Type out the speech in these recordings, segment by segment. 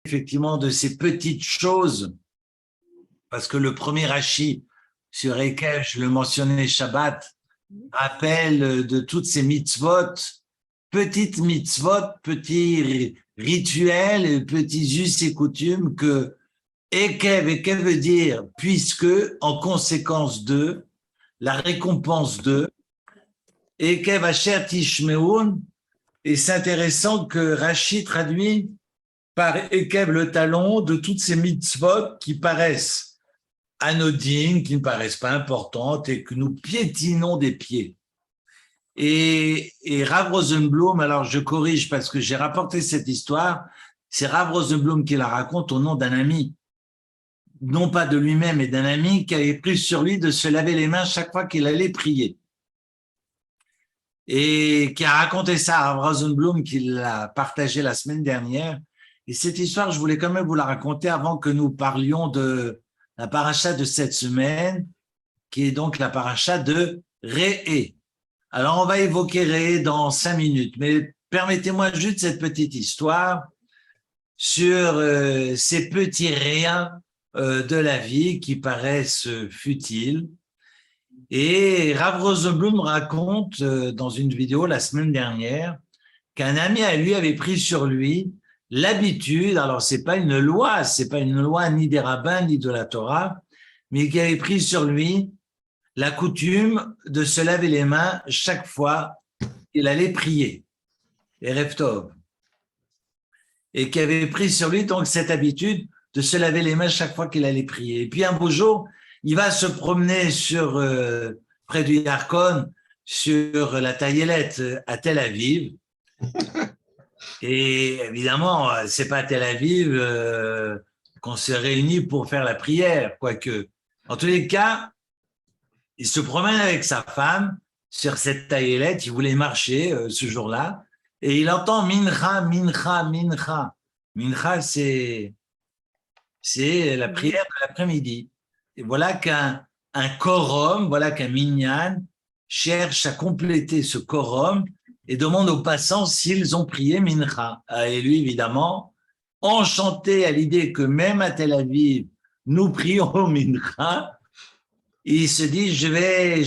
effectivement de ces petites choses, parce que le premier Rashi sur lesquels je le mentionnais Shabbat rappelle de toutes ces mitzvot, petits rituels, petits us et coutumes que Ekev veut dire puisque, en conséquence de, la récompense de, Ekev Asher Tishmeun, et c'est intéressant que Rashi traduit par Ekev le talon de toutes ces mitzvot qui paraissent anodines, qui ne paraissent pas importantes et que nous piétinons des pieds. Et Rav Rosenblum, alors je corrige parce que j'ai rapporté cette histoire, c'est Rav Rosenblum qui la raconte au nom d'un ami, non pas de lui-même, mais d'un ami qui avait pris sur lui de se laver les mains chaque fois qu'il allait prier. Et qui a raconté ça à Rav Rosenblum, qui l'a partagé la semaine dernière. Et cette histoire, je voulais quand même vous la raconter avant que nous parlions de la paracha de cette semaine, qui est donc la paracha de Réé. Alors, on va évoquer Réé dans 5 minutes, mais permettez-moi juste cette petite histoire sur ces petits riens de la vie qui paraissent futiles. Et Rav Rosenblum raconte dans une vidéo la semaine dernière qu'un ami à lui avait pris sur lui l'habitude, alors c'est pas une loi ni des rabbins ni de la Torah, mais qui avait pris sur lui la coutume de se laver les mains chaque fois qu'il allait prier, Erev Tov, et qui avait pris sur lui donc cette habitude de se laver les mains chaque fois qu'il allait prier. Et puis un beau jour, il va se promener sur près du Yarkon, sur la Taïelette à Tel Aviv. Et évidemment, c'est pas à Tel Aviv qu'on se réunit pour faire la prière, quoique. En tous les cas, il se promène avec sa femme sur cette taillelette, il voulait marcher ce jour-là, et il entend mincha, mincha, mincha. Mincha, c'est la prière de l'après-midi. Et voilà qu'un quorum, voilà qu'un minyan cherche à compléter ce quorum et demande aux passants s'ils ont prié mincha. Et lui, évidemment, enchanté à l'idée que même à Tel Aviv, nous prions mincha, il se dit je vais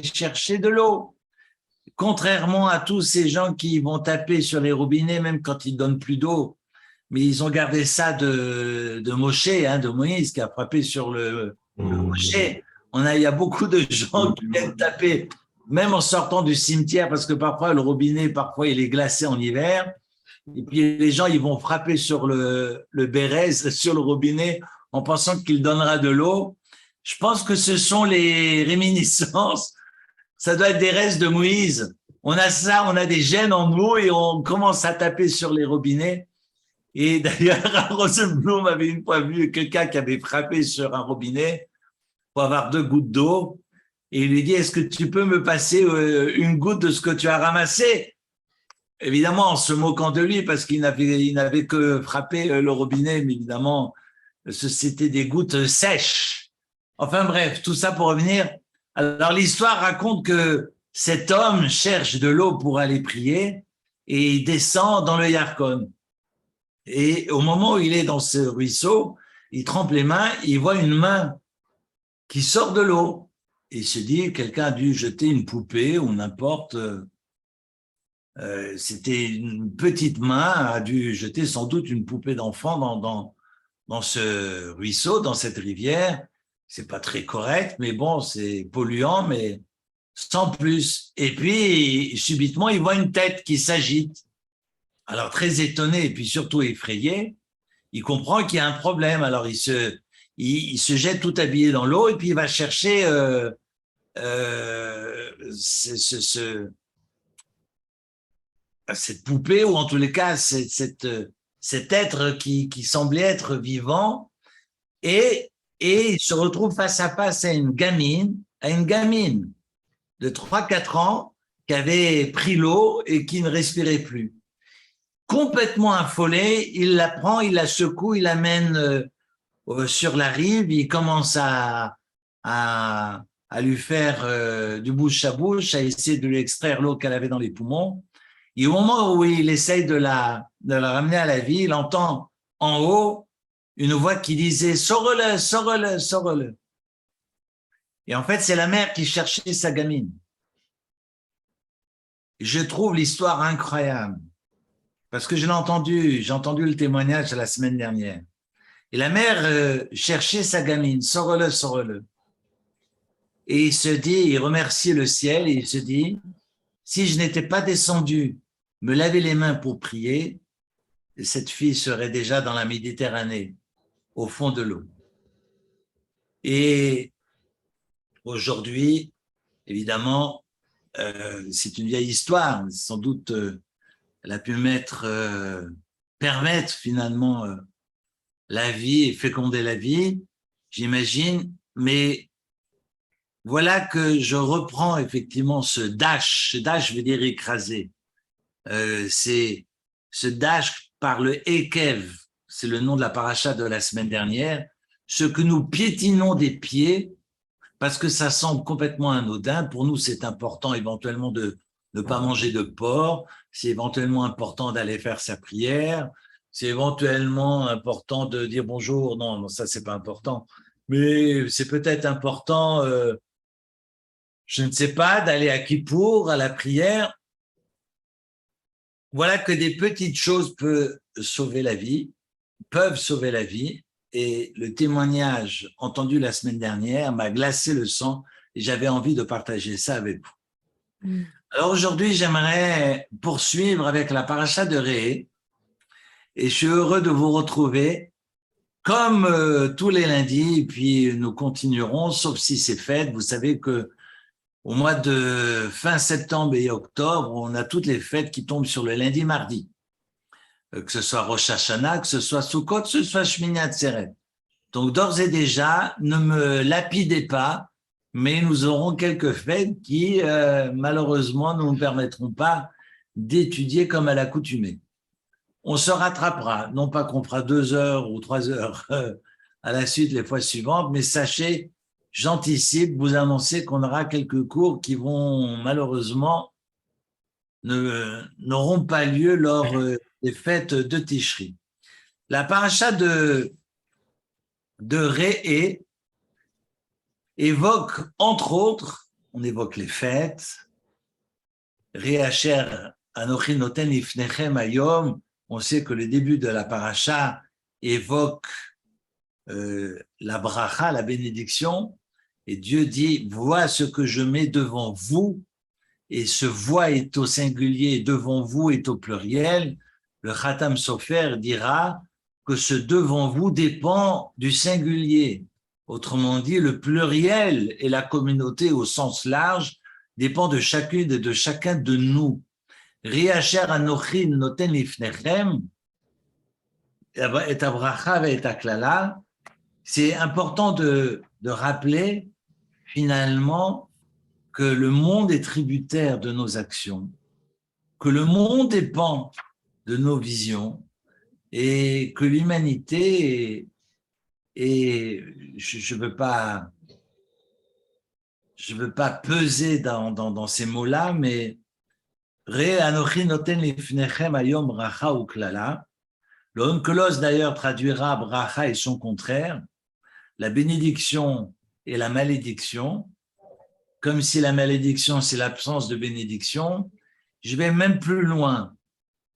chercher de l'eau. Contrairement à tous ces gens qui vont taper sur les robinets même quand ils donnent plus d'eau, mais ils ont gardé ça de Moshe, de Moïse qui a frappé sur le rocher. Il y a beaucoup de gens qui viennent taper même en sortant du cimetière parce que parfois le robinet il est glacé en hiver. Et puis les gens ils vont frapper sur le bérez, sur le robinet en pensant qu'il donnera de l'eau. Je pense que ce sont les réminiscences, ça doit être des restes de Moïse. On a ça, on a des gènes en nous et on commence à taper sur les robinets. Et d'ailleurs, Rosenblum avait une fois vu quelqu'un qui avait frappé sur un robinet pour avoir 2 gouttes d'eau et il lui dit, est-ce que tu peux me passer une goutte de ce que tu as ramassé? Évidemment, en se moquant de lui parce qu'il n'avait que frappé le robinet, mais évidemment, c'était des gouttes sèches. Enfin bref, tout ça pour revenir. Alors l'histoire raconte que cet homme cherche de l'eau pour aller prier et il descend dans le Yarkon. Et au moment où il est dans ce ruisseau, il trempe les mains, il voit une main qui sort de l'eau. Et il se dit, quelqu'un a dû jeter une poupée ou n'importe. C'était une petite main, a dû jeter sans doute une poupée d'enfant dans ce ruisseau, dans cette rivière. C'est pas très correct, mais bon, c'est polluant, mais sans plus. Et puis, subitement, il voit une tête qui s'agite. Alors, très étonné et puis surtout effrayé, il comprend qu'il y a un problème. Alors, il se jette tout habillé dans l'eau et puis il va chercher cette poupée ou en tous les cas cet être qui semblait être vivant et il se retrouve face à face à une gamine de 3-4 ans qui avait pris l'eau et qui ne respirait plus. Complètement affolé, il la prend, il la secoue, il l'amène sur la rive, il commence à lui faire du bouche à bouche, à essayer de lui extraire l'eau qu'elle avait dans les poumons. Et au moment où il essaye de la ramener à la vie, il entend en haut une voix qui disait « Sors-le, sors-le, sors-le ». Et en fait, c'est la mère qui cherchait sa gamine. Je trouve l'histoire incroyable parce que j'ai entendu le témoignage la semaine dernière. Et la mère cherchait sa gamine, sors-le, sors-le. Et il se dit, il remercie le ciel et il se dit, si je n'étais pas descendu me laver les mains pour prier, cette fille serait déjà dans la Méditerranée, au fond de l'eau. Et aujourd'hui, évidemment, c'est une vieille histoire. Sans doute, elle a pu permettre finalement la vie et féconder la vie, j'imagine. Mais voilà que je reprends effectivement ce dash. Ce dash veut dire écraser. C'est ce dash par le Ekev, c'est le nom de la paracha de la semaine dernière, ce que nous piétinons des pieds, parce que ça semble complètement anodin. Pour nous, c'est important éventuellement de ne pas manger de porc, c'est éventuellement important d'aller faire sa prière, c'est éventuellement important de dire bonjour. Non, non, ça, c'est pas important. Mais c'est peut-être important, je ne sais pas, d'aller à Kippour, à la prière. Voilà que des petites choses peuvent sauver la vie, et le témoignage entendu la semaine dernière m'a glacé le sang et j'avais envie de partager ça avec vous. Alors aujourd'hui, j'aimerais poursuivre avec la paracha de Ré et je suis heureux de vous retrouver comme tous les lundis, et puis nous continuerons, sauf si c'est fête. Vous savez que au mois de fin septembre et octobre, on a toutes les fêtes qui tombent sur le lundi, mardi. Que ce soit Rosh Hashanah, que ce soit Sukkot, que ce soit Shmini Atzeret. Donc, d'ores et déjà, ne me lapidez pas, mais nous aurons quelques fêtes qui, malheureusement, ne nous permettront pas d'étudier comme à l'accoutumée. On se rattrapera, non pas qu'on fera 2 heures ou 3 heures à la suite les fois suivantes, mais sachez, j'anticipe, vous annoncer qu'on aura quelques cours qui vont malheureusement n'auront pas lieu lors des fêtes de Tishri. La paracha de Réé évoque, entre autres, on évoque les fêtes, Réacher Anochi Noten Ifnechem Hayom, on sait que le début de la paracha évoque la bracha, la bénédiction, et Dieu dit, vois ce que je mets devant vous, et ce vois est au singulier, devant vous est au pluriel. Le Khatam Sofer dira que ce devant vous dépend du singulier. Autrement dit, le pluriel et la communauté au sens large dépend de chacune et de chacun de nous. Riacher Anochi Noten Lifnechem et Abracha et Aklala. C'est important de rappeler finalement que le monde est tributaire de nos actions, que le monde dépend de nos visions et que l'humanité est je veux pas peser dans ces mots-là, mais Re Anochi Noten Lifnechem Hayom Bracha Uklala. Le Onkelos d'ailleurs traduira bracha et son contraire, la bénédiction et la malédiction, comme si la malédiction c'est l'absence de bénédiction. Je vais même plus loin.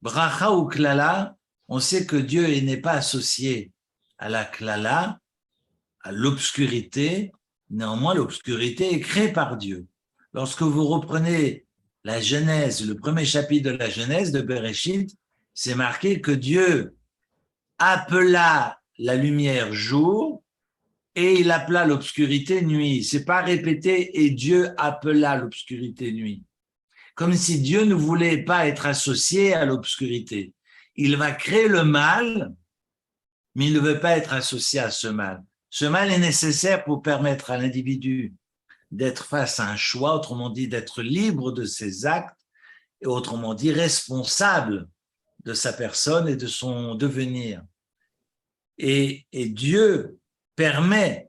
Bracha ou klala, on sait que Dieu n'est pas associé à la klala, à l'obscurité. Néanmoins, l'obscurité est créée par Dieu. Lorsque vous reprenez la Genèse, le premier chapitre de la Genèse de Bereshit, c'est marqué que Dieu appela la lumière jour et il appela l'obscurité nuit. C'est pas répété et Dieu appela l'obscurité nuit. Comme si Dieu ne voulait pas être associé à l'obscurité. Il va créer le mal, mais il ne veut pas être associé à ce mal. Ce mal est nécessaire pour permettre à l'individu d'être face à un choix, autrement dit d'être libre de ses actes, et autrement dit responsable de sa personne et de son devenir. Et Dieu permet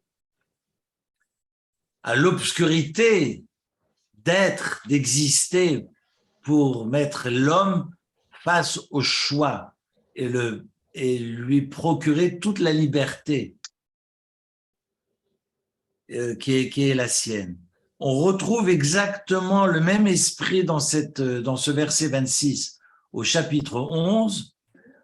à l'obscurité d'exister pour mettre l'homme face au choix et lui procurer toute la liberté qui est la sienne. On retrouve exactement le même esprit dans ce verset 26 au chapitre 11.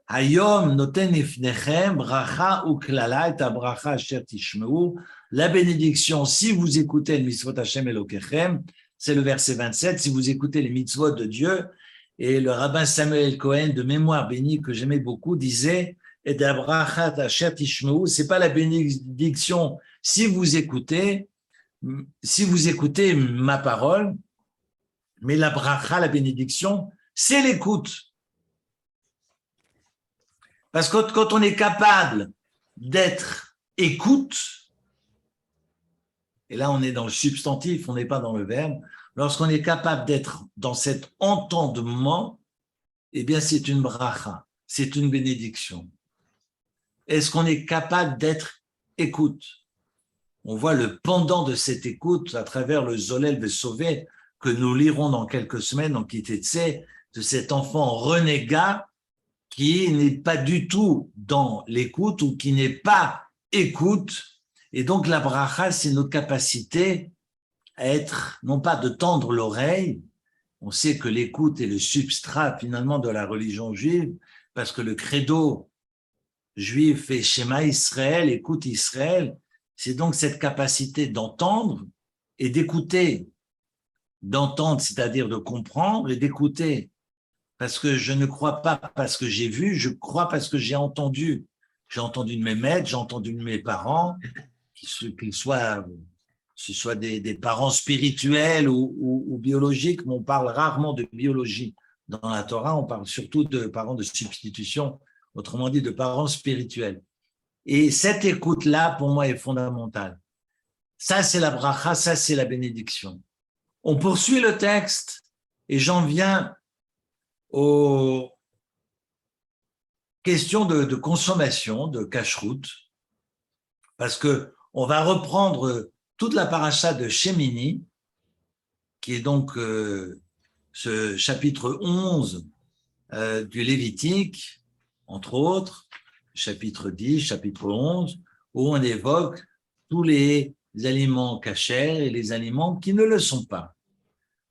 Hayom noten ifnechem bracha uklala et abracha asher tishmeu. La bénédiction, si vous écoutez le mitzvot Hashem Elokechem, c'est le verset 27, si vous écoutez les mitzvot de Dieu. Et le rabbin Samuel Cohen, de mémoire bénie, que j'aimais beaucoup, disait et abracha asher tishmeu, c'est pas la bénédiction si vous écoutez ma parole, mais la bracha, la bénédiction, c'est l'écoute. Parce que quand on est capable d'être écoute, et là on est dans le substantif, on n'est pas dans le verbe, lorsqu'on est capable d'être dans cet entendement, eh bien c'est une bracha, c'est une bénédiction. Est-ce qu'on est capable d'être écoute? On voit le pendant de cette écoute à travers le Zolel Vesové que nous lirons dans quelques semaines en Kitetsé, de cet enfant renégat qui n'est pas du tout dans l'écoute ou qui n'est pas écoute. Et donc la bracha, c'est notre capacité à être, non pas de tendre l'oreille, on sait que l'écoute est le substrat finalement de la religion juive, parce que le credo juif est Shema Israël, écoute Israël, c'est donc cette capacité d'entendre et d'écouter. D'entendre, c'est-à-dire de comprendre, et d'écouter. Parce que je ne crois pas parce que j'ai vu, je crois parce que j'ai entendu. J'ai entendu de mes maîtres, j'ai entendu de mes parents, qu'ils soient des parents spirituels ou biologiques, mais on parle rarement de biologie. Dans la Torah, on parle surtout de parents de substitution, autrement dit de parents spirituels. Et cette écoute-là, pour moi, est fondamentale. Ça, c'est la bracha, ça, c'est la bénédiction. On poursuit le texte et j'en viens aux questions de consommation, de cacheroute, parce que on va reprendre toute la paracha de Shemini, qui est donc ce chapitre 11 du Lévitique, entre autres, chapitre 10, chapitre 11, où on évoque tous les aliments cachers et les aliments qui ne le sont pas.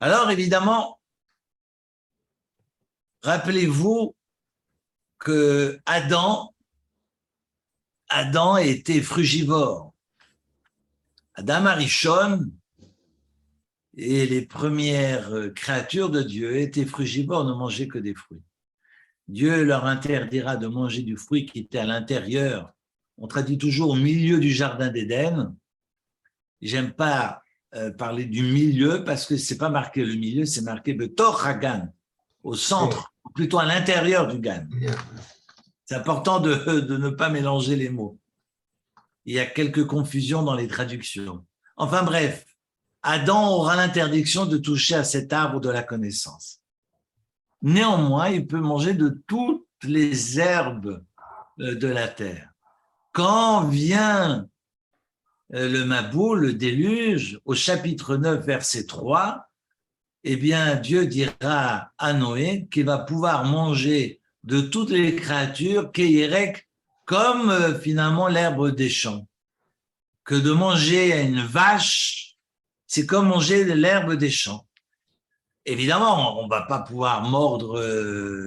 Alors, évidemment, rappelez-vous que Adam était frugivore. Adam Arishon et les premières créatures de Dieu étaient frugivores, ne mangeaient que des fruits. Dieu leur interdira de manger du fruit qui était à l'intérieur. On traduit toujours au milieu du jardin d'Éden. J'aime pas parler du milieu parce que c'est pas marqué le milieu, c'est marqué Betor Hagan, au centre, plutôt à l'intérieur du Gan. C'est important de ne pas mélanger les mots. Il y a quelques confusions dans les traductions. Enfin bref, Adam aura l'interdiction de toucher à cet arbre de la connaissance. Néanmoins, il peut manger de toutes les herbes de la terre. Quand vient le Maboul, le déluge, au chapitre 9, verset 3, eh bien, Dieu dira à Noé qu'il va pouvoir manger de toutes les créatures, Keyerek, comme finalement l'herbe des champs. Que de manger à une vache, c'est comme manger de l'herbe des champs. Évidemment, on ne va pas pouvoir mordre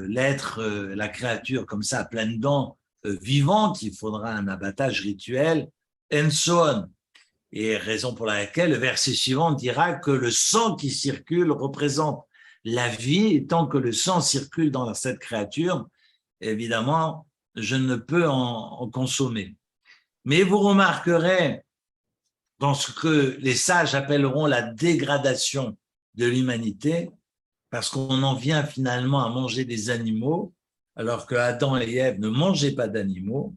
l'être, la créature comme ça, à pleines dents, vivante. Il faudra un abattage rituel, and so on. Et raison pour laquelle le verset suivant dira que le sang qui circule représente la vie, et tant que le sang circule dans cette créature, évidemment, je ne peux en consommer. Mais vous remarquerez, dans ce que les sages appelleront la dégradation de l'humanité, parce qu'on en vient finalement à manger des animaux, alors que Adam et Ève ne mangeaient pas d'animaux,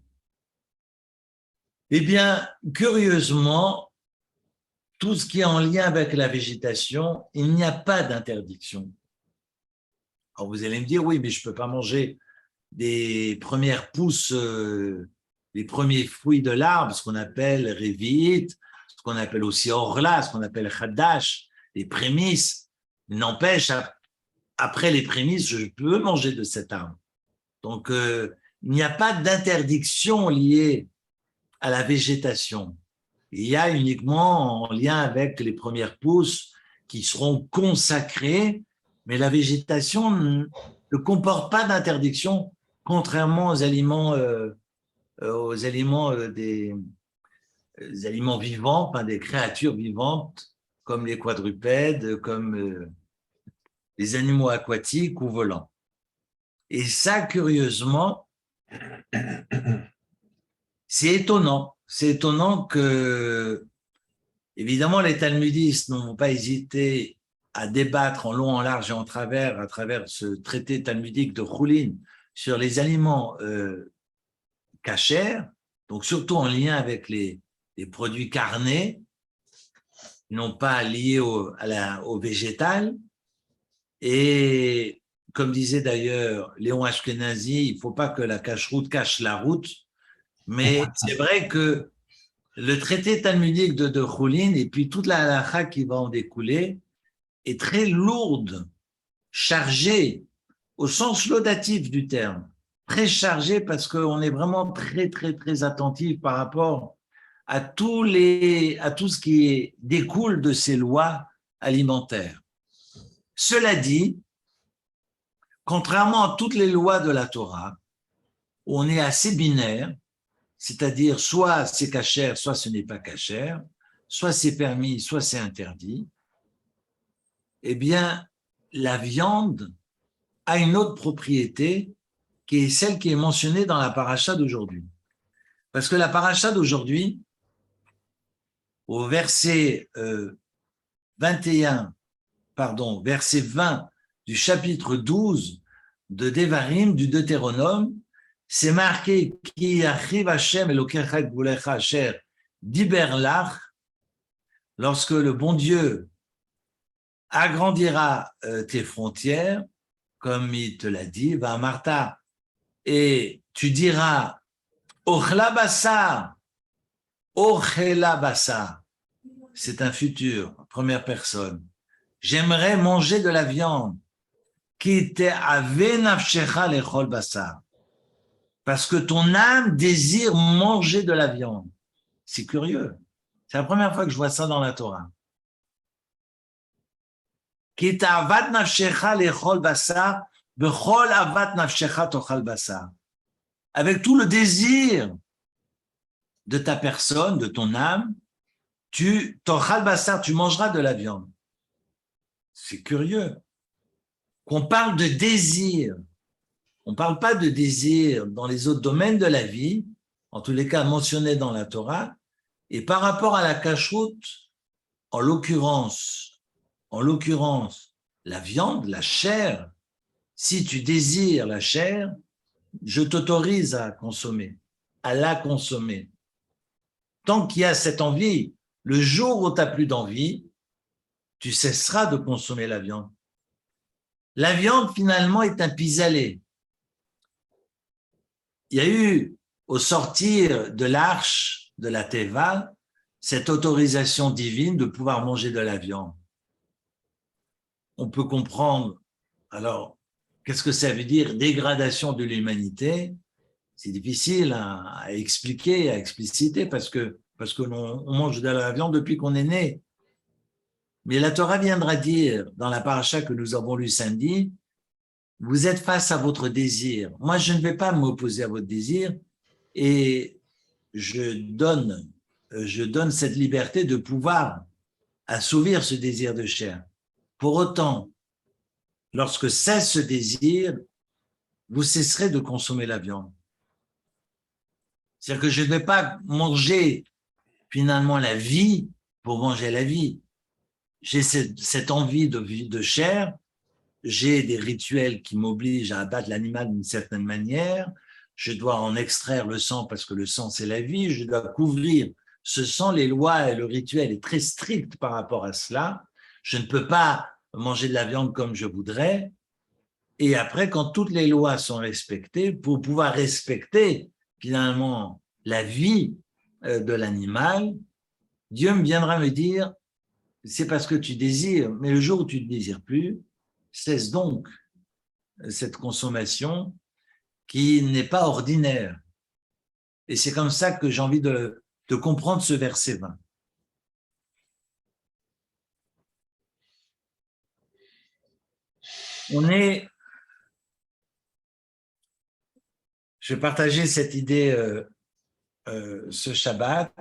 eh bien, curieusement, tout ce qui est en lien avec la végétation, il n'y a pas d'interdiction. Alors vous allez me dire, oui, mais je ne peux pas manger des premières pousses, les premiers fruits de l'arbre, ce qu'on appelle révite, ce qu'on appelle aussi orla, ce qu'on appelle chadash, les prémices. N'empêche, après les prémices, je peux manger de cet arbre. Donc, il n'y a pas d'interdiction liée à la végétation. Il y a uniquement en lien avec les premières pousses qui seront consacrées, mais la végétation ne comporte pas d'interdiction, contrairement aux aliments des aliments vivants, enfin des créatures vivantes, comme les quadrupèdes, comme les animaux aquatiques ou volants. Et ça, curieusement, c'est étonnant. C'est étonnant que, évidemment, les talmudistes n'ont pas hésité à débattre en long, en large et en travers, à travers ce traité talmudique de Choulin, sur les aliments cachers, donc surtout en lien avec les produits carnés, non pas liés au végétal. Et comme disait d'ailleurs Léon Ashkenazi, il ne faut pas que la cache-route cache la route, mais c'est vrai que le traité talmudique de Choulin et puis toute la halakha qui va en découler est très lourde, chargée, au sens laudatif du terme, très chargée parce qu'on est vraiment très, très, très attentif par rapport à tout ce qui découle de ces lois alimentaires. Cela dit, contrairement à toutes les lois de la Torah, où on est assez binaire, c'est-à-dire soit c'est cachère, soit ce n'est pas cachère, soit c'est permis, soit c'est interdit, eh bien, la viande a une autre propriété qui est celle qui est mentionnée dans la paracha d'aujourd'hui. Parce que la paracha d'aujourd'hui, au verset 20 du chapitre 12 de Devarim, du Deutéronome, c'est marqué « Ki achiv Hashem Elokecha gvulecha asher diber lach » lorsque le bon Dieu agrandira tes frontières, comme il te l'a dit, va Martha, et tu diras Ochla Bassar, Ochela Bassar, c'est un futur, première personne. J'aimerais manger de la viande. Ki te'ave nafshecha lechol bassar. Parce que ton âme désire manger de la viande. C'est curieux. C'est la première fois que je vois ça dans la Torah. Ki ta'avat nafshecha lechol bassar, bechol avat nafshecha tochal bassar. Avec tout le désir de ta personne, de ton âme, tochal bassar, tu mangeras de la viande. C'est curieux. Qu'on parle de désir. On ne parle pas de désir dans les autres domaines de la vie, en tous les cas mentionnés dans la Torah, et par rapport à la cache-route, en l'occurrence, la viande, la chair, si tu désires la chair, je t'autorise à consommer, à la consommer. Tant qu'il y a cette envie, le jour où tu n'as plus d'envie, tu cesseras de consommer la viande. La viande, finalement, est un pis-aller. Il y a eu, au sortir de l'arche de la Teva, cette autorisation divine de pouvoir manger de la viande. On peut comprendre, alors, qu'est-ce que ça veut dire, dégradation de l'humanité? C'est difficile à expliquer, à expliciter, parce que on mange de la viande depuis qu'on est né. Mais la Torah viendra dire, dans la paracha que nous avons lu samedi, vous êtes face à votre désir. Moi, je ne vais pas m'opposer à votre désir et je donne cette liberté de pouvoir assouvir ce désir de chair. Pour autant, lorsque cesse ce désir, vous cesserez de consommer la viande. C'est-à-dire que je ne vais pas manger finalement la vie pour manger la vie. J'ai cette envie de chair, j'ai des rituels qui m'obligent à abattre l'animal d'une certaine manière, je dois en extraire le sang parce que le sang c'est la vie, je dois couvrir ce sang, les lois et le rituel est très strict par rapport à cela, je ne peux pas manger de la viande comme je voudrais, et après quand toutes les lois sont respectées, pour pouvoir respecter finalement la vie de l'animal, Dieu me viendra me dire, c'est parce que tu désires, mais le jour où tu ne désires plus, Cesse donc cette consommation qui n'est pas ordinaire. Et c'est comme ça que j'ai envie de comprendre ce verset 20. Je vais partager cette idée ce Shabbat.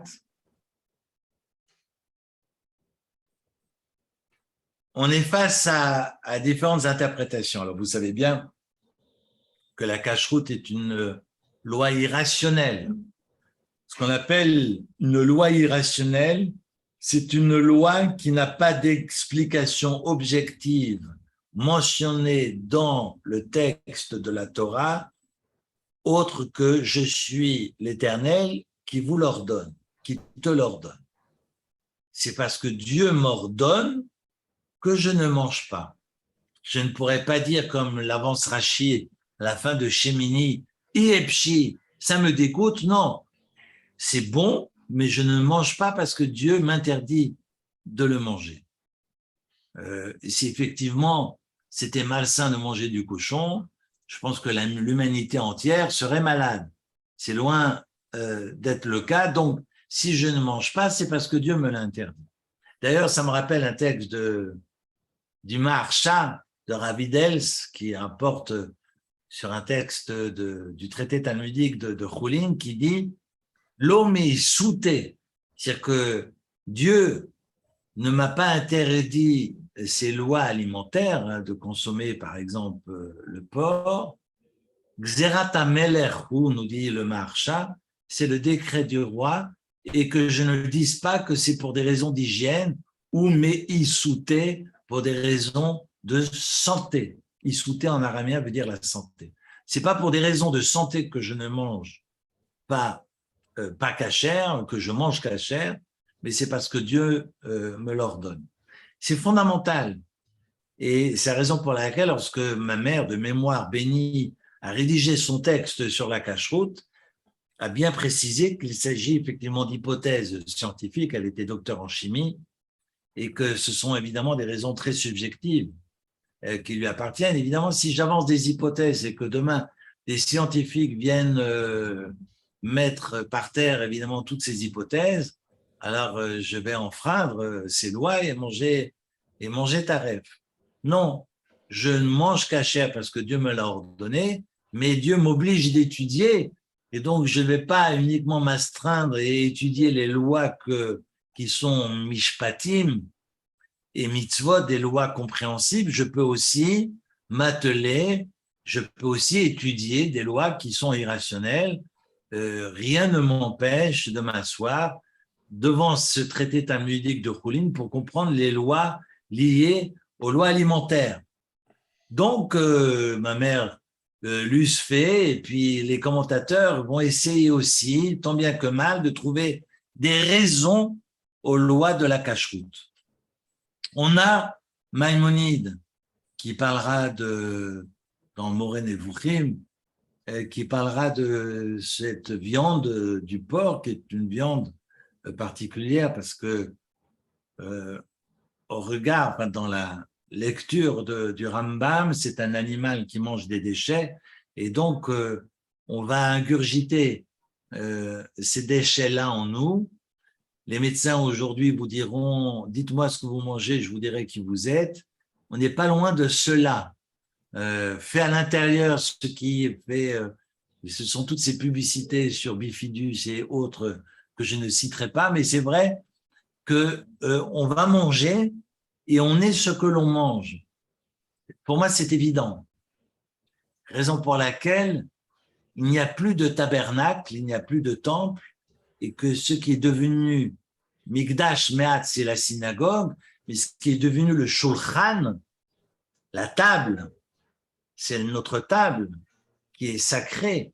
On est face à différentes interprétations. Alors, vous savez bien que la cacheroute est une loi irrationnelle. Ce qu'on appelle une loi irrationnelle, c'est une loi qui n'a pas d'explication objective mentionnée dans le texte de la Torah, autre que je suis l'Éternel qui vous l'ordonne, qui te l'ordonne. C'est parce que Dieu m'ordonne que je ne mange pas. Je ne pourrais pas dire comme l'avance Rachi à la fin de Shemini, Iepshi, ça me dégoûte. Non, c'est bon, mais je ne mange pas parce que Dieu m'interdit de le manger. Si effectivement c'était malsain de manger du cochon, je pense que l'humanité entière serait malade. C'est loin d'être le cas. Donc, si je ne mange pas, c'est parce que Dieu me l'a interdit. D'ailleurs, ça me rappelle un texte du Maharsha de Ravidels qui rapporte sur un texte du traité talmudique de Choulin qui dit « L'homme est souté », c'est-à-dire que Dieu ne m'a pas interdit ces lois alimentaires, hein, de consommer par exemple le porc. Xerat HaMelech-hu, nous dit le Maharsha, c'est le décret du roi, et que je ne dise pas que c'est pour des raisons d'hygiène ou mais isouté pour des raisons de santé. Isouté en araméen veut dire la santé. C'est pas pour des raisons de santé que je ne mange pas cachère, que je mange cachère, mais c'est parce que Dieu me l'ordonne. C'est fondamental. Et c'est la raison pour laquelle, lorsque ma mère de mémoire bénie a rédigé son texte sur la cacheroute, a bien précisé qu'il s'agit effectivement d'hypothèses scientifiques. Elle était docteur en chimie et que ce sont évidemment des raisons très subjectives qui lui appartiennent. Évidemment, si j'avance des hypothèses et que demain des scientifiques viennent mettre par terre évidemment toutes ces hypothèses, alors je vais enfreindre ces lois et manger taref. Non, je ne mange cachère parce que Dieu me l'a ordonné, mais Dieu m'oblige d'étudier, et donc je ne vais pas uniquement m'astreindre et étudier les lois qui sont mishpatim et mitzvot, des lois compréhensibles. Je peux aussi m'atteler, je peux aussi étudier des lois qui sont irrationnelles. Rien ne m'empêche de m'asseoir devant ce traité talmudique de Choulin pour comprendre les lois liées aux lois alimentaires. Donc, ma mère l'eusse fait, et puis les commentateurs vont essayer aussi, tant bien que mal, de trouver des raisons aux lois de la cacheroute. On a Maïmonide qui parlera dans Moreh Nevuchim, qui parlera de cette viande du porc, qui est une viande particulière parce que au regard, dans la lecture du Rambam, c'est un animal qui mange des déchets et donc on va ingurgiter ces déchets-là en nous. Les médecins aujourd'hui vous diront, dites-moi ce que vous mangez, je vous dirai qui vous êtes. On n'est pas loin de cela. Fait à l'intérieur, ce qui fait, ce sont toutes ces publicités sur Bifidus et autres que je ne citerai pas, mais c'est vrai que on va manger et on est ce que l'on mange. Pour moi, c'est évident. Raison pour laquelle il n'y a plus de tabernacle, il n'y a plus de temple, et que ce qui est devenu Mikdash Me'at, c'est la synagogue, mais ce qui est devenu le Shulchan, la table, c'est notre table qui est sacrée.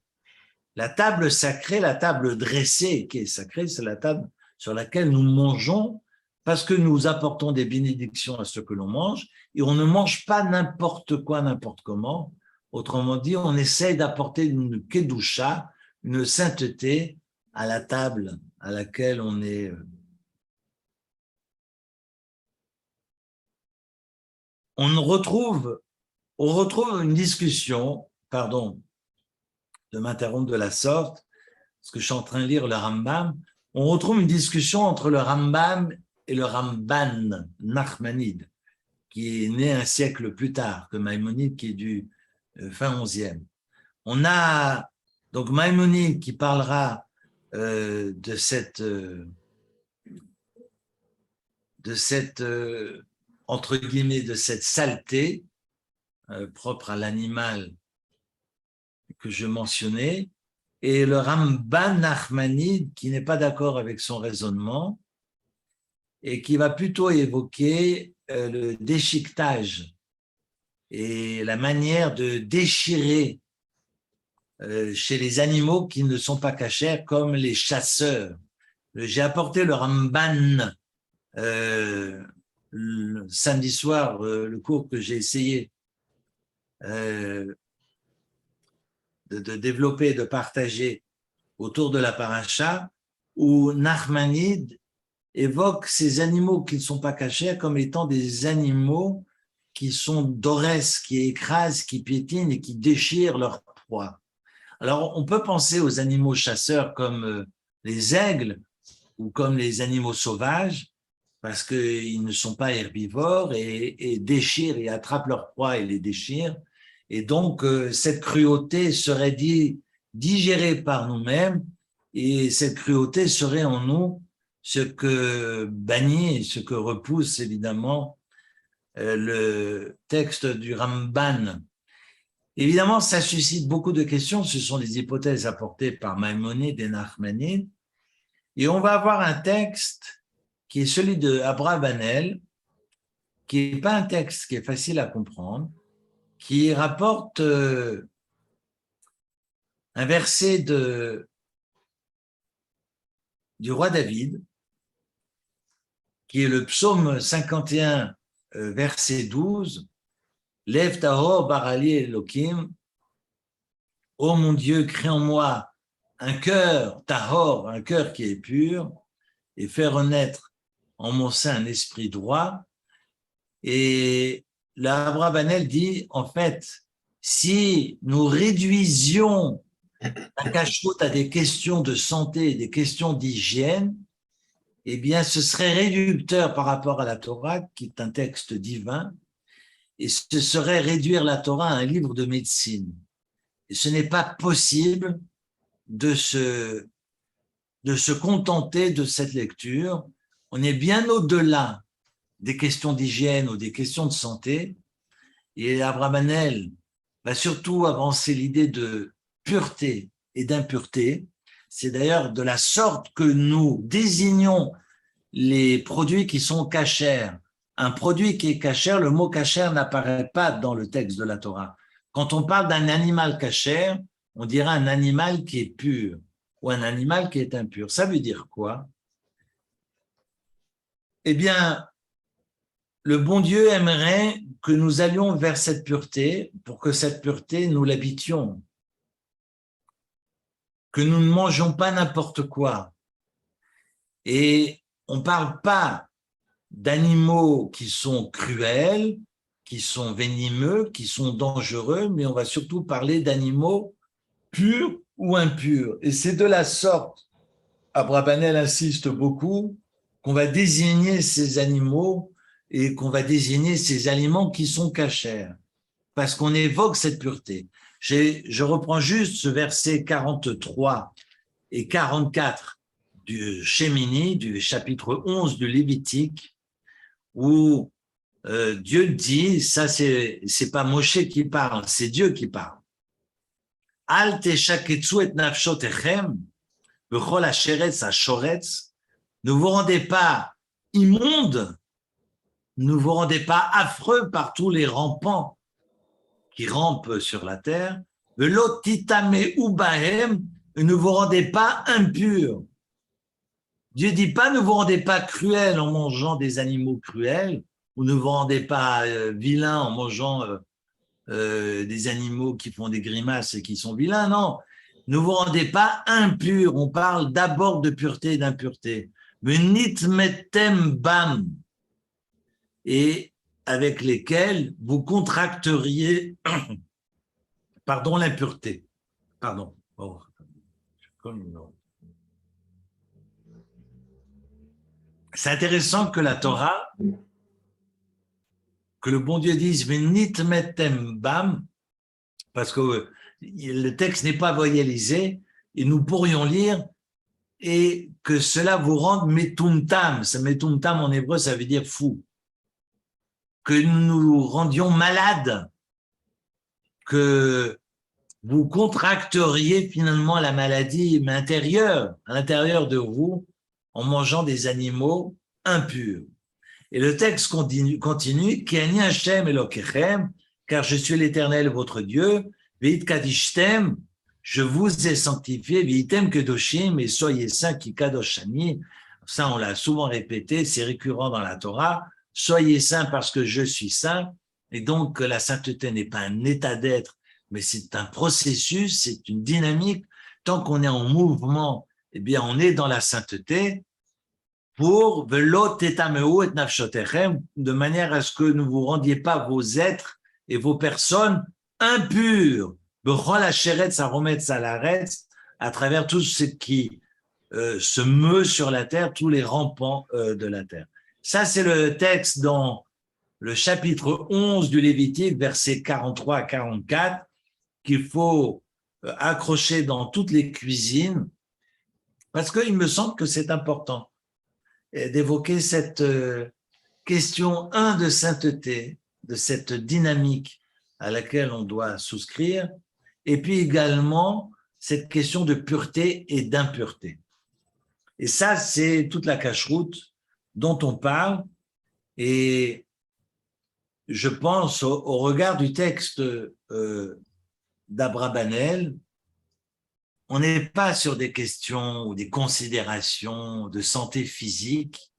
La table sacrée, la table dressée qui est sacrée, c'est la table sur laquelle nous mangeons parce que nous apportons des bénédictions à ce que l'on mange et on ne mange pas n'importe quoi, n'importe comment. Autrement dit, on essaye d'apporter une kedusha, une sainteté à la table à laquelle on est. On retrouve on retrouve une discussion, pardon de m'interrompre de la sorte, parce que je suis en train de lire le Rambam, on retrouve une discussion entre le Rambam et le Ramban Nachmanide, qui est né un siècle plus tard que Maïmonide, qui est du fin 11e. On a donc Maïmonide qui parlera de cette entre guillemets, de cette saleté propre à l'animal que je mentionnais, et le Ramban Nachmanide qui n'est pas d'accord avec son raisonnement et qui va plutôt évoquer le déchiquetage et la manière de déchirer chez les animaux qui ne sont pas cachers, comme les chasseurs. J'ai apporté le Ramban le samedi soir, le cours que j'ai essayé de développer, de partager autour de la paracha, où Nachmanide évoque ces animaux qui ne sont pas cachers comme étant des animaux qui sont d'orès, qui écrasent, qui piétinent et qui déchirent leur proie. Alors, on peut penser aux animaux chasseurs comme les aigles ou comme les animaux sauvages, parce qu'ils ne sont pas herbivores et déchirent et attrapent leur proie et les déchirent. Et donc, cette cruauté serait digérée par nous-mêmes et cette cruauté serait en nous ce que bannit et ce que repousse évidemment le texte du Ramban. Évidemment, ça suscite beaucoup de questions. Ce sont des hypothèses apportées par Maïmonide et Nachmanide. Et on va avoir un texte qui est celui de Abravanel, qui n'est pas un texte qui est facile à comprendre, qui rapporte un verset du roi David, qui est le psaume 51, verset 12, « Lève tahor barali Elohim » « Ô mon Dieu, crée en moi un cœur tahor, un cœur qui est pur, et fais renaître en mon sein un esprit droit. » Et l'Abravanel dit, en fait, si nous réduisions la cache-route à des questions de santé, des questions d'hygiène, eh bien, ce serait réducteur par rapport à la Torah, qui est un texte divin, et ce serait réduire la Torah à un livre de médecine. Et ce n'est pas possible de se contenter de cette lecture. On est bien au-delà des questions d'hygiène ou des questions de santé. Et Abravanel va surtout avancer l'idée de pureté et d'impureté. C'est d'ailleurs de la sorte que nous désignons les produits qui sont cachers. Un produit qui est cachère, le mot cachère n'apparaît pas dans le texte de la Torah. Quand on parle d'un animal cachère, on dira un animal qui est pur ou un animal qui est impur. Ça veut dire quoi? Eh bien, le bon Dieu aimerait que nous allions vers cette pureté pour que cette pureté, nous l'habitions. Que nous ne mangeons pas n'importe quoi. Et on ne parle pas d'animaux qui sont cruels, qui sont venimeux, qui sont dangereux, mais on va surtout parler d'animaux purs ou impurs. Et c'est de la sorte, Abravanel insiste beaucoup, qu'on va désigner ces animaux et qu'on va désigner ces aliments qui sont cachers, parce qu'on évoque cette pureté. Je reprends juste ce verset 43 et 44 du Shemini, du chapitre 11 du Lévitique, où Dieu dit, ça c'est pas Moshe qui parle, c'est Dieu qui parle. Al teshaketsu et nafshotechem, bechol hasheretz hashoretz, ne vous rendez pas immondes, ne vous rendez pas affreux par tous les rampants qui rampent sur la terre, velo titame ubahem, ne vous rendez pas impurs. Dieu dit pas ne vous rendez pas cruels en mangeant des animaux cruels, ou ne vous rendez pas vilains en mangeant des animaux qui font des grimaces et qui sont vilains, non. Ne vous rendez pas impurs, on parle d'abord de pureté et d'impureté. Venit metem bam. Et avec lesquels vous contracteriez pardon, l'impureté. Pardon. Oh, c'est intéressant que la Torah, que le bon Dieu dise Venit metem bam, parce que le texte n'est pas voyalisé, et nous pourrions lire et que cela vous rende metumtam. Metumtam en hébreu, ça veut dire fou. Que nous nous rendions malades, que vous contracteriez finalement la maladie intérieure, à l'intérieur de vous, en mangeant des animaux impurs. Et le texte continue, Kiani Hashem Elokechem, car je suis l'Éternel votre Dieu, Veit Kadishtem, je vous ai sanctifié, Veitem Kedoshim, et soyez saints qui Kadoshani. Ça, on l'a souvent répété, c'est récurrent dans la Torah. Soyez saints parce que je suis saint. Et donc, la sainteté n'est pas un état d'être, mais c'est un processus, c'est une dynamique. Tant qu'on est en mouvement, eh bien, on est dans la sainteté pour de manière à ce que ne vous rendiez pas vos êtres et vos personnes impures. À travers tout ce qui se meut sur la terre, tous les rampants de la terre. Ça, c'est le texte dans le chapitre 11 du Lévitique, versets 43 à 44, qu'il faut accrocher dans toutes les cuisines, parce qu'il me semble que c'est important d'évoquer cette question, de sainteté, de cette dynamique à laquelle on doit souscrire, et puis également cette question de pureté et d'impureté. Et ça, c'est toute la cacheroute dont on parle, et je pense au regard du texte d'Abrabanel, on n'est pas sur des questions ou des considérations de santé physique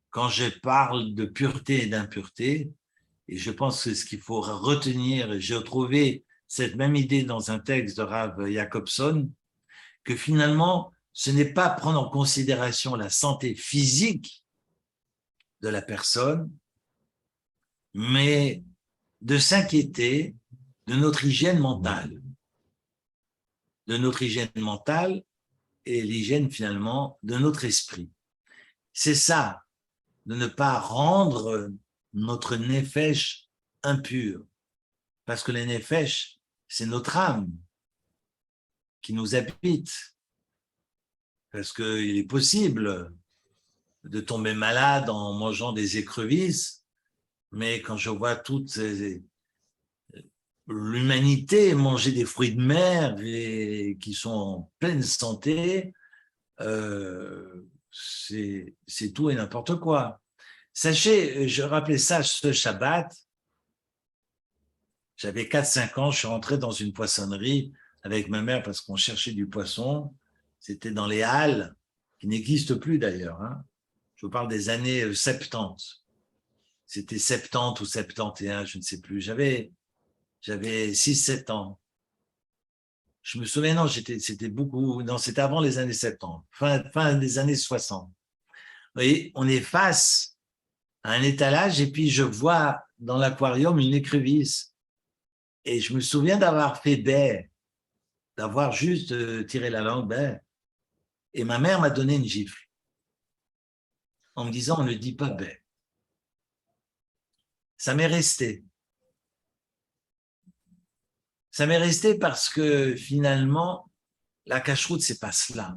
quand je parle de pureté et d'impureté. Et je pense que ce qu'il faut retenir, j'ai trouvé cette même idée dans un texte de Rav Jacobson, que finalement, ce n'est pas prendre en considération la santé physique de la personne, mais de s'inquiéter de notre hygiène mentale. De notre hygiène mentale et l'hygiène finalement de notre esprit. C'est ça, de ne pas rendre notre nefesh impur. Parce que le nefesh, c'est notre âme qui nous habite. Parce qu'il est possible de tomber malade en mangeant des écrevisses, mais quand je vois toute l'humanité manger des fruits de mer et qui sont en pleine santé, c'est tout et n'importe quoi. Sachez, je rappelais ça ce Shabbat, j'avais 4-5 ans, je suis rentré dans une poissonnerie avec ma mère parce qu'on cherchait du poisson. C'était dans les Halles, qui n'existent plus d'ailleurs. Hein. Je vous parle des années 70. C'était 70 ou 71, je ne sais plus. J'avais 6-7 ans. Je me souviens, non, c'était beaucoup, non, c'était avant les années 70, fin des années 60. Vous voyez, on est face à un étalage et puis je vois dans l'aquarium une écrevisse. Et je me souviens d'avoir fait baie, d'avoir juste tiré la langue baie. Et ma mère m'a donné une gifle en me disant, on ne dit pas baie. Ça m'est resté. Ça m'est resté parce que finalement, la cacheroute, c'est pas cela.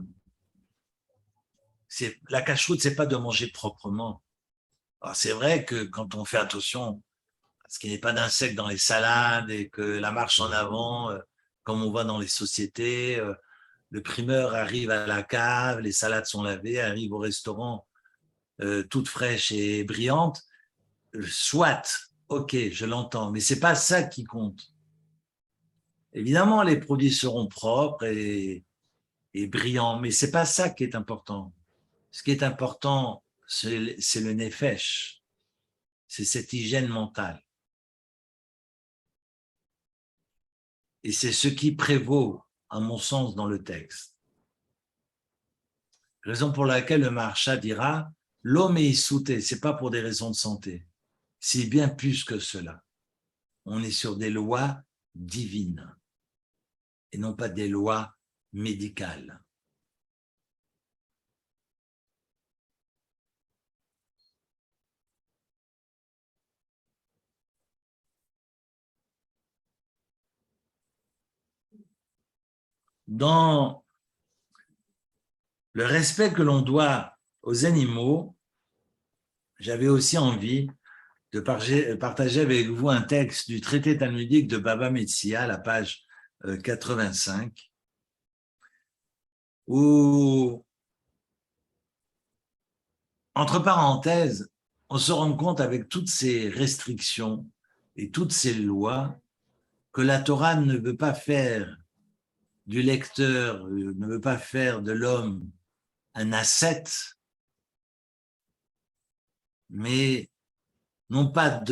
La cacheroute, c'est pas de manger proprement. Alors, c'est vrai que quand on fait attention à ce qu'il n'y ait pas d'insectes dans les salades et que la marche en avant, comme on voit dans les sociétés, le primeur arrive à la cave, les salades sont lavées, arrive au restaurant toutes fraîches et brillantes. Soit, ok, je l'entends, mais c'est pas ça qui compte. Évidemment, les produits seront propres et brillants, mais c'est pas ça qui est important. Ce qui est important, c'est le nefesh, c'est cette hygiène mentale. Et c'est ce qui prévaut, à mon sens, dans le texte. Raison pour laquelle le Maharsha dira, l'homme est souté, c'est pas pour des raisons de santé. c'est bien plus que cela. On est sur des lois divines et non pas des lois médicales. Dans le respect que l'on doit aux animaux, j'avais aussi envie de partager avec vous un texte du traité talmudique de Baba Metzia, la page 85, où, entre parenthèses, on se rend compte avec toutes ces restrictions et toutes ces lois que la Torah ne veut pas faire du lecteur, ne veut pas faire de l'homme un ascète, mais non pas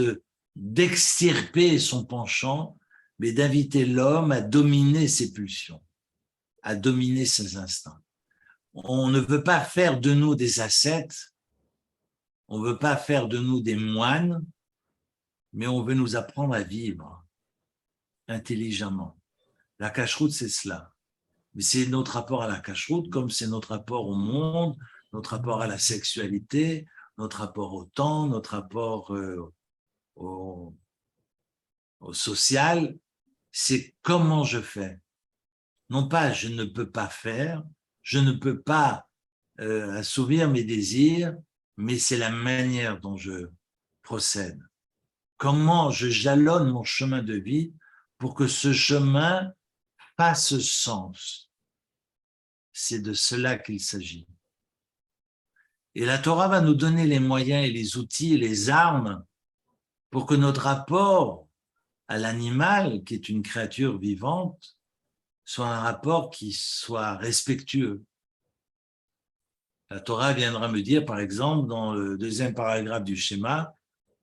d'extirper son penchant, mais d'inviter l'homme à dominer ses pulsions, à dominer ses instincts. On ne veut pas faire de nous des ascètes, on ne veut pas faire de nous des moines, mais on veut nous apprendre à vivre intelligemment. La cacheroute, c'est cela. Mais c'est notre rapport à la cacheroute, comme c'est notre rapport au monde, notre rapport à la sexualité, notre rapport au temps, notre rapport au social. C'est comment je fais. Non pas je ne peux pas faire, je ne peux pas assouvir mes désirs, mais c'est la manière dont je procède. Comment je jalonne mon chemin de vie pour que ce chemin fasse sens. C'est de cela qu'il s'agit. Et la Torah va nous donner les moyens et les outils et les armes pour que notre rapport à l'animal, qui est une créature vivante, soit un rapport qui soit respectueux. La Torah viendra me dire, par exemple, dans le deuxième paragraphe du schéma,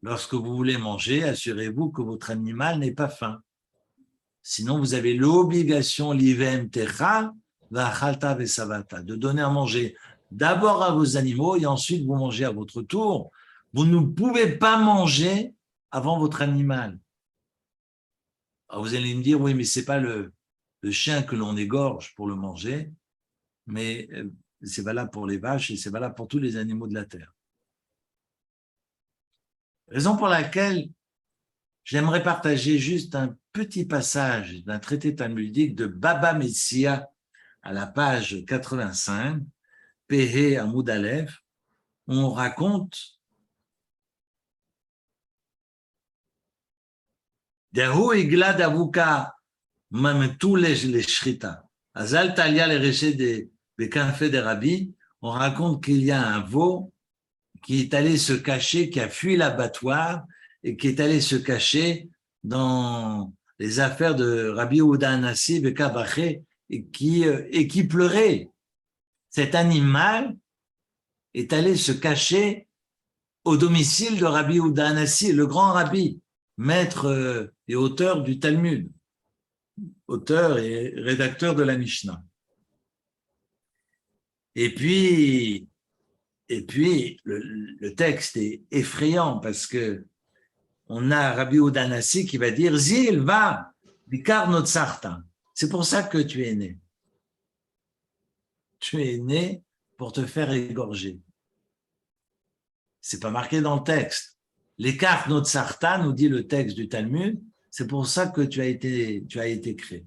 lorsque vous voulez manger, assurez-vous que votre animal n'ait pas faim. Sinon, vous avez l'obligation, l'ivem techa, vachalta vesavata, de donner à manger d'abord à vos animaux et ensuite vous mangez à votre tour. Vous ne pouvez pas manger avant votre animal. Alors vous allez me dire, oui, mais ce n'est pas le chien que l'on égorge pour le manger, mais c'est valable pour les vaches et c'est valable pour tous les animaux de la terre. Raison pour laquelle j'aimerais partager juste un petit passage d'un traité talmudique de Baba Metzia à la page 85, Pehe Amoud Aleph, où on raconte Dahu igla davuka mametou les shrita. Azal talia les réchés des canfés des rabbis. On raconte qu'il y a un veau qui est allé se cacher, qui a fui l'abattoir et qui est allé se cacher dans les affaires de Rabbi Yehuda Hanassi Bekabaché et qui pleurait. Cet animal est allé se cacher au domicile de Rabbi Yehuda Hanassi, le grand rabbi, maître et auteur du Talmud, auteur et rédacteur de la Mishnah. Et puis le texte est effrayant parce que on a Rabbi Yehuda Hanassi qui va dire Zil, va, bikar notsarta. C'est pour ça que tu es né. Tu es né pour te faire égorger. C'est pas marqué dans le texte. L'écart notsarta, nous dit le texte du Talmud, c'est pour ça que tu as été créé.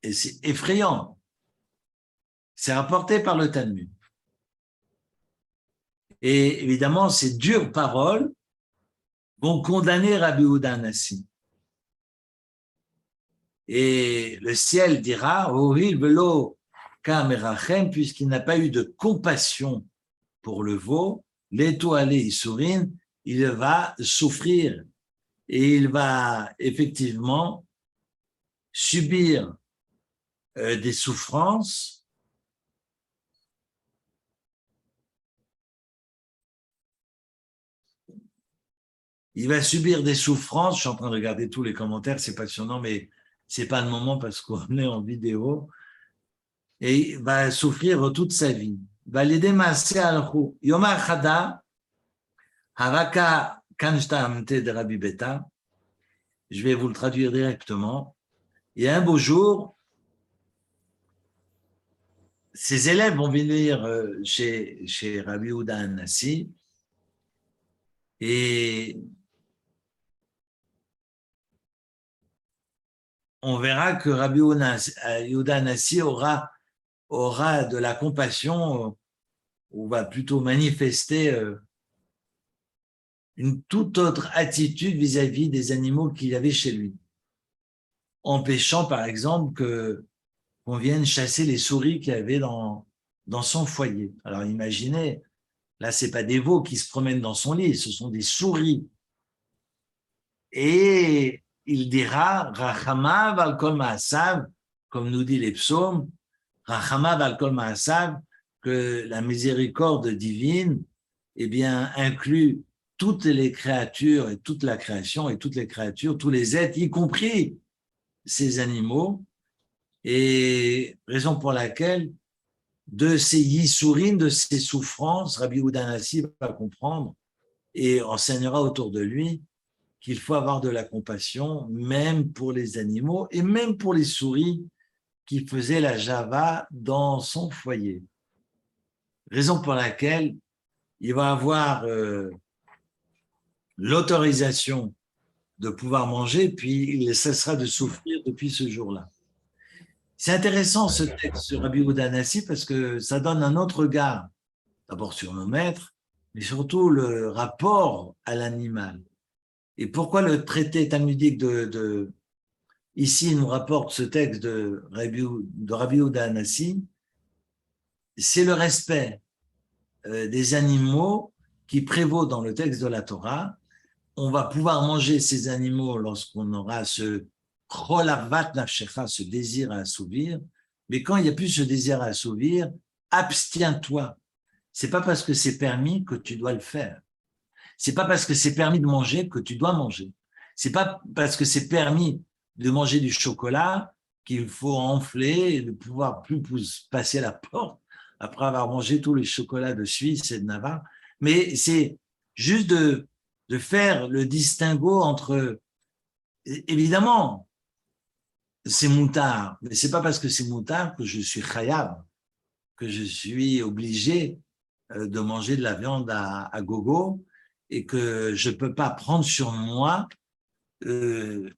Et c'est effrayant. C'est rapporté par le Talmud. Et évidemment, ces dures paroles vont condamner Rabbi Yehuda Hanassi. Et le ciel dira, Ohil velo kamerachem, puisqu'il n'a pas eu de compassion pour le veau, l'étoilé Isurin, il va souffrir et il va effectivement subir des souffrances je suis en train de regarder tous les commentaires, c'est passionnant, mais c'est pas le moment parce qu'on est en vidéo, et il va souffrir toute sa vie. Va l'aider Maaseh alchou. Yom Achada, Haraka Kanshtamte de Rabbi Beta. Je vais vous le traduire directement. Et un beau jour, ses élèves vont venir chez Rabbi Yehuda Hanassi et on verra que Rabbi Yehuda Hanassi aura de la compassion ou va plutôt manifester une toute autre attitude vis-à-vis des animaux qu'il avait chez lui, empêchant par exemple qu'on vienne chasser les souris qu'il y avait dans son foyer. Alors imaginez, là c'est pas des veaux qui se promènent dans son lit, ce sont des souris. Et il dira Rachama val kol ma'asav, comme nous dit les psaumes, Rachama val kol ma'asav, que la miséricorde divine eh bien, inclut toutes les créatures et toute la création et toutes les créatures, tous les êtres, y compris ces animaux, et raison pour laquelle de ces yisourim, de ces souffrances, Rabbi Yehuda Hanassi va comprendre et enseignera autour de lui qu'il faut avoir de la compassion, même pour les animaux et même pour les souris qui faisaient la java dans son foyer. Raison pour laquelle il va avoir l'autorisation de pouvoir manger, puis il cessera de souffrir depuis ce jour-là. C'est intéressant ce texte sur Rabbi Yehuda Hanassi parce que ça donne un autre regard, d'abord sur nos maîtres, mais surtout le rapport à l'animal. Et pourquoi le traité talmudique ici nous rapporte ce texte de Rabbi Yehuda Hanassi, c'est le respect des animaux qui prévaut dans le texte de la Torah. On va pouvoir manger ces animaux lorsqu'on aura ce cholavat nafshecha, ce désir à assouvir, mais quand il n'y a plus ce désir à assouvir, abstiens-toi. C'est pas parce que c'est permis que tu dois le faire. C'est pas parce que c'est permis de manger que tu dois manger. C'est pas parce que c'est permis de manger du chocolat qu'il faut enfler et de pouvoir plus passer la porte après avoir mangé tous les chocolats de Suisse et de Navarre. Mais c'est juste de faire le distinguo entre, évidemment, c'est moutard, mais c'est pas parce que c'est moutard que je suis khayab, que je suis obligé de manger de la viande à gogo et que je peux pas prendre sur moi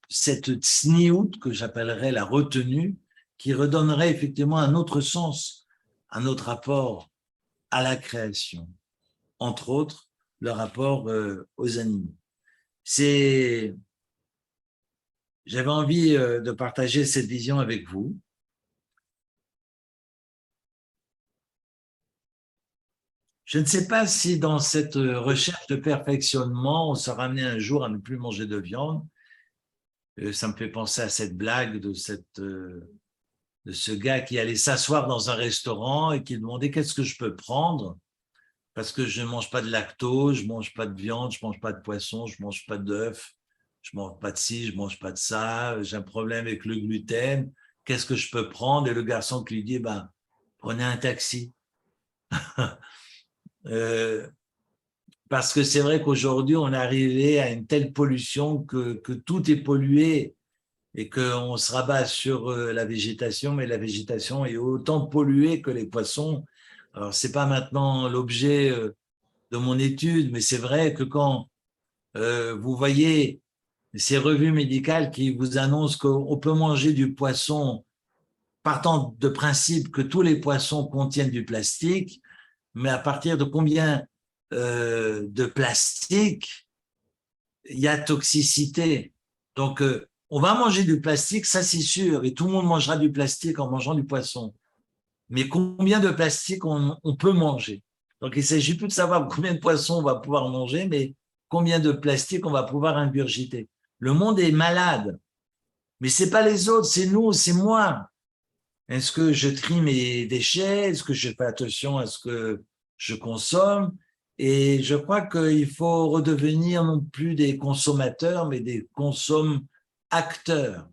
cette tsniout que j'appellerais la retenue, qui redonnerait effectivement un autre sens à notre rapport à la création, entre autres le rapport aux animaux. J'avais envie de partager cette vision avec vous. Je ne sais pas si dans cette recherche de perfectionnement, on sera amené un jour à ne plus manger de viande. Ça me fait penser à cette blague de ce gars qui allait s'asseoir dans un restaurant et qui demandait qu'est-ce que je peux prendre parce que je ne mange pas de lactose, je ne mange pas de viande, je ne mange pas de poisson, je ne mange pas d'œufs, je ne mange pas de ci, je ne mange pas de ça, j'ai un problème avec le gluten, qu'est-ce que je peux prendre? Et le garçon qui lui dit, prenez un taxi. Parce que c'est vrai qu'aujourd'hui, on est arrivé à une telle pollution que tout est pollué et qu'on se rabat sur la végétation, mais la végétation est autant polluée que les poissons. Alors, ce n'est pas maintenant l'objet de mon étude, mais c'est vrai que quand vous voyez ces revues médicales qui vous annoncent qu'on peut manger du poisson partant de principe que tous les poissons contiennent du plastique, mais à partir de combien de plastique il y a toxicité. Donc, on va manger du plastique, ça c'est sûr, et tout le monde mangera du plastique en mangeant du poisson. Mais combien de plastique on peut manger? Donc, il ne s'agit plus de savoir combien de poissons on va pouvoir manger, mais combien de plastique on va pouvoir ingurgiter. Le monde est malade, mais ce n'est pas les autres, c'est nous, c'est moi. Est-ce que je trie mes déchets? Est-ce que je fais attention à ce que je consomme? Et je crois qu'il faut redevenir non plus des consommateurs, mais des consomme-acteurs.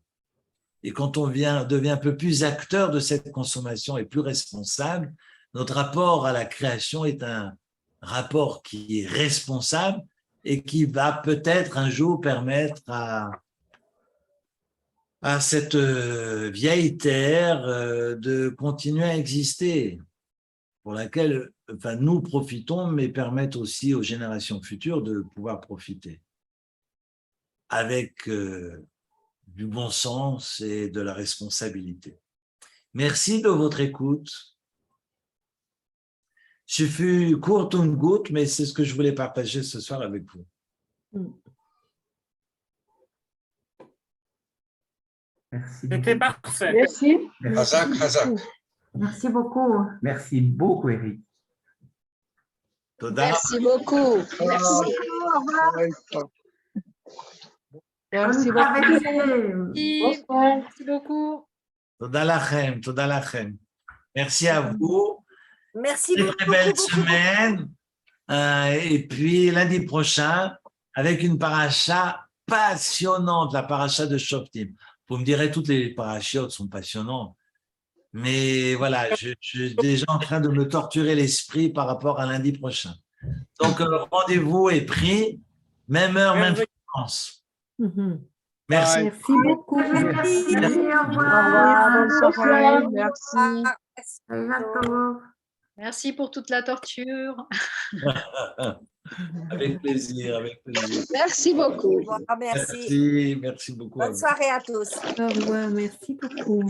Et quand on devient un peu plus acteur de cette consommation et plus responsable, notre rapport à la création est un rapport qui est responsable et qui va peut-être un jour permettre à cette vieille terre de continuer à exister, pour laquelle enfin, nous profitons, mais permettent aussi aux générations futures de pouvoir profiter avec du bon sens et de la responsabilité. Merci de votre écoute. Je fus courte und gut, mais c'est ce que je voulais partager ce soir avec vous. Merci. C'était parfait. Merci. Hazak, Hazak. Merci beaucoup. Merci beaucoup, Eric. Toda. Merci beaucoup. Merci. Au revoir. Merci Bonne beaucoup. traversée. Bonsoir. Merci beaucoup. Toda lachem, toda lachem. Merci à vous. Merci Une beaucoup. très belle semaine. Et puis lundi prochain, avec une paracha passionnante, la paracha de Shoftim. Vous me direz, toutes les parachiotes sont passionnantes. Mais voilà, je suis déjà en train de me torturer l'esprit par rapport à lundi prochain. Donc, rendez-vous est pris, même heure, même fréquence. Merci. Merci beaucoup. Merci. Au Au revoir. revoir. Bonne soirée. Merci. À bientôt. Merci pour toute la torture. Avec plaisir, avec plaisir. Merci beaucoup. Au revoir, merci. Merci beaucoup. Bonne soirée à tous. Au revoir. Merci beaucoup.